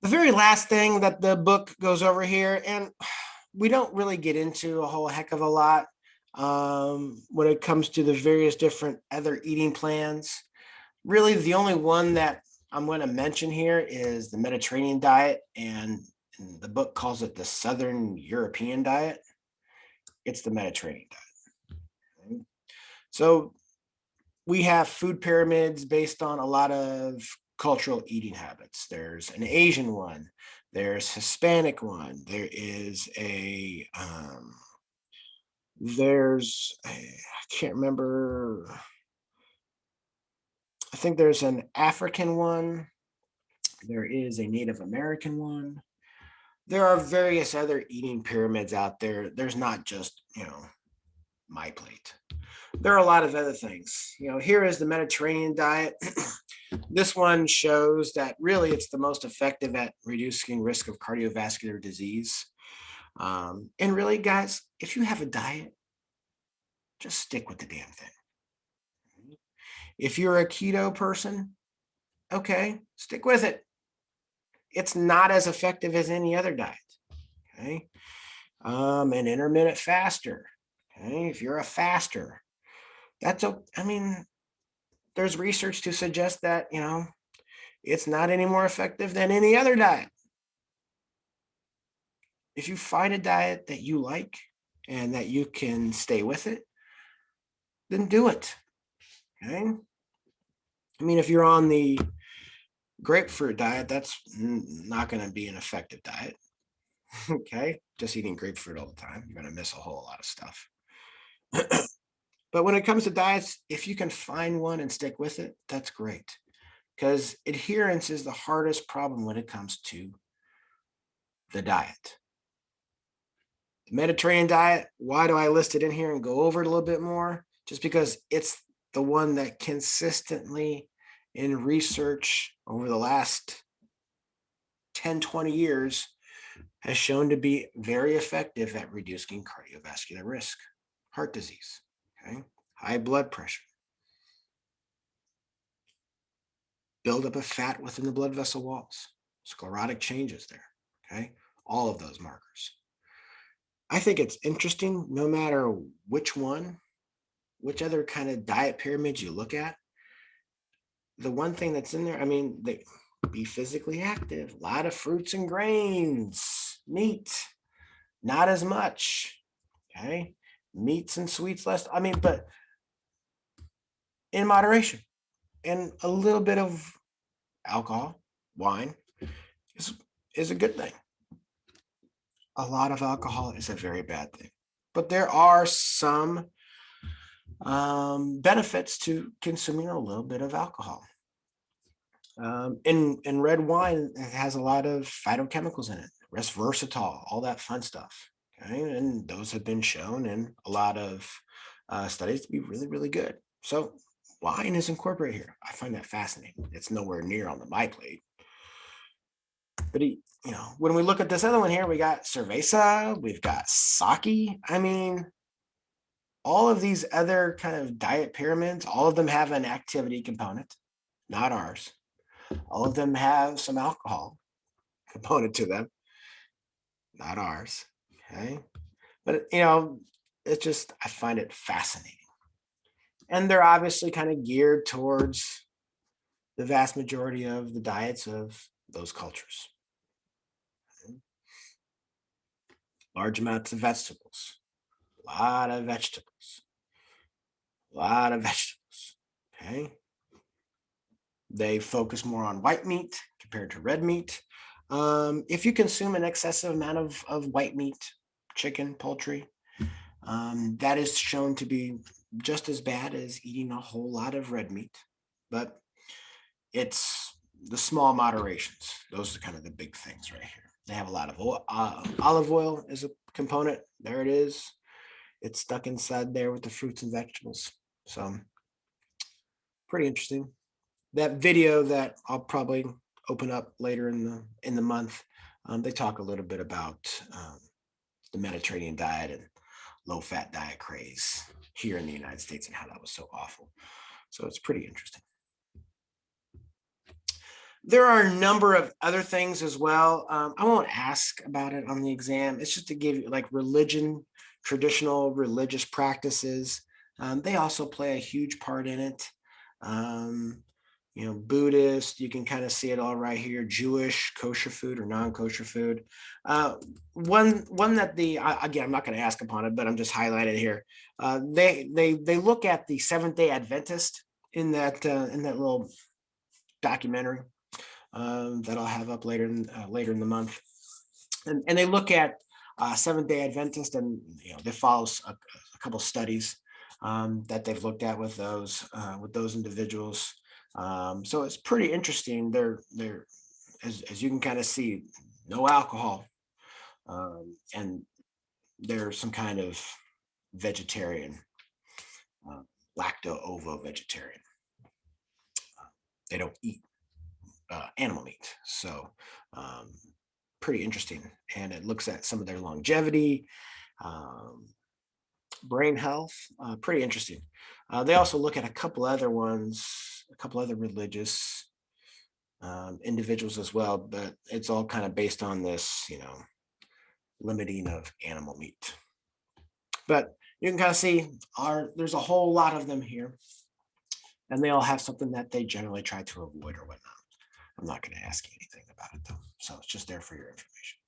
The very last thing that the book goes over here, and we don't really get into a whole heck of a lot when it comes to the various different other eating plans. Really, the only one that I'm going to mention here is the Mediterranean diet, and the book calls it the Southern European diet. It's the Mediterranean diet. Okay? So we have food pyramids based on a lot of cultural eating habits. There's an Asian one, there's Hispanic one, I can't remember. I think there's an African one. There is a Native American one. There are various other eating pyramids out there. There's not just, my plate. There are a lot of other things. Here is the Mediterranean diet. This one shows that really it's the most effective at reducing risk of cardiovascular disease. And really, guys, if you have a diet, just stick with the damn thing. If you're a keto person, okay, stick with it. It's not as effective as any other diet. Okay. An intermittent faster. Okay. If you're a faster, there's research to suggest that, it's not any more effective than any other diet. If you find a diet that you like and that you can stay with it, then do it. Okay. If you're on the grapefruit diet, that's not going to be an effective diet. Okay. Just eating grapefruit all the time, you're going to miss a whole lot of stuff. But when it comes to diets, if you can find one and stick with it, that's great. Because adherence is the hardest problem when it comes to the diet. The Mediterranean diet, why do I list it in here and go over it a little bit more? Just because it's the one that consistently in research over the last 10, 20 years has shown to be very effective at reducing cardiovascular risk, heart disease, okay, high blood pressure, buildup of fat within the blood vessel walls, sclerotic changes there, okay, all of those markers. I think it's interesting, no matter which other kind of diet pyramids you look at, the one thing that's in there, they be physically active, a lot of fruits and grains, meat, not as much. Okay. Meats and sweets less. But in moderation, and a little bit of alcohol, wine is a good thing. A lot of alcohol is a very bad thing. But there are some benefits to consuming a little bit of alcohol. In red wine, it has a lot of phytochemicals in it, resveratrol, all that fun stuff. Okay, and those have been shown in a lot of studies to be really, really good. So wine is incorporated here. I find that fascinating. It's nowhere near on my plate. But when we look at this other one here, we got cerveza, we've got sake. All of these other kind of diet pyramids, all of them have an activity component, not ours. All of them have some alcohol component to them, not ours. Okay. But, it's just, I find it fascinating. And they're obviously kind of geared towards the vast majority of the diets of those cultures. Okay. Large amounts of vegetables, a lot of vegetables, a lot of vegetables. Okay. They focus more on white meat compared to red meat. If you consume an excessive amount of white meat, chicken, poultry, that is shown to be just as bad as eating a whole lot of red meat. But it's the small moderations. Those are kind of the big things right here. They have a lot of oil. Olive oil is a component. There it is. It's stuck inside there with the fruits and vegetables. So pretty interesting. That video that I'll probably open up later in the month, they talk a little bit about the Mediterranean diet and low fat diet craze here in the United States and how that was so awful. So it's pretty interesting. There are a number of other things as well. I won't ask about it on the exam. It's just to give you like religion, traditional religious practices. They also play a huge part in it. Um, Buddhist, you can kind of see it all right here. Jewish, kosher food or non-kosher food. Uh, one that again, I'm not going to ask upon it, but I'm just highlighted here. They look at the Seventh Day Adventist in that little documentary that I'll have up later in the month, and they look at Seventh Day Adventist, and they follow a couple studies that they've looked at with those individuals. So it's pretty interesting. They're as you can kind of see, no alcohol, and they're some kind of vegetarian, uh, lacto-ovo vegetarian. They don't eat animal meat. So pretty interesting. And it looks at some of their longevity, um, brain health, pretty interesting. They also look at a couple other ones, a couple other religious individuals as well, but it's all kind of based on this, limiting of animal meat. But you can kind of see there's a whole lot of them here, and they all have something that they generally try to avoid or whatnot. I'm not going to ask you anything about it though. So it's just there for your information.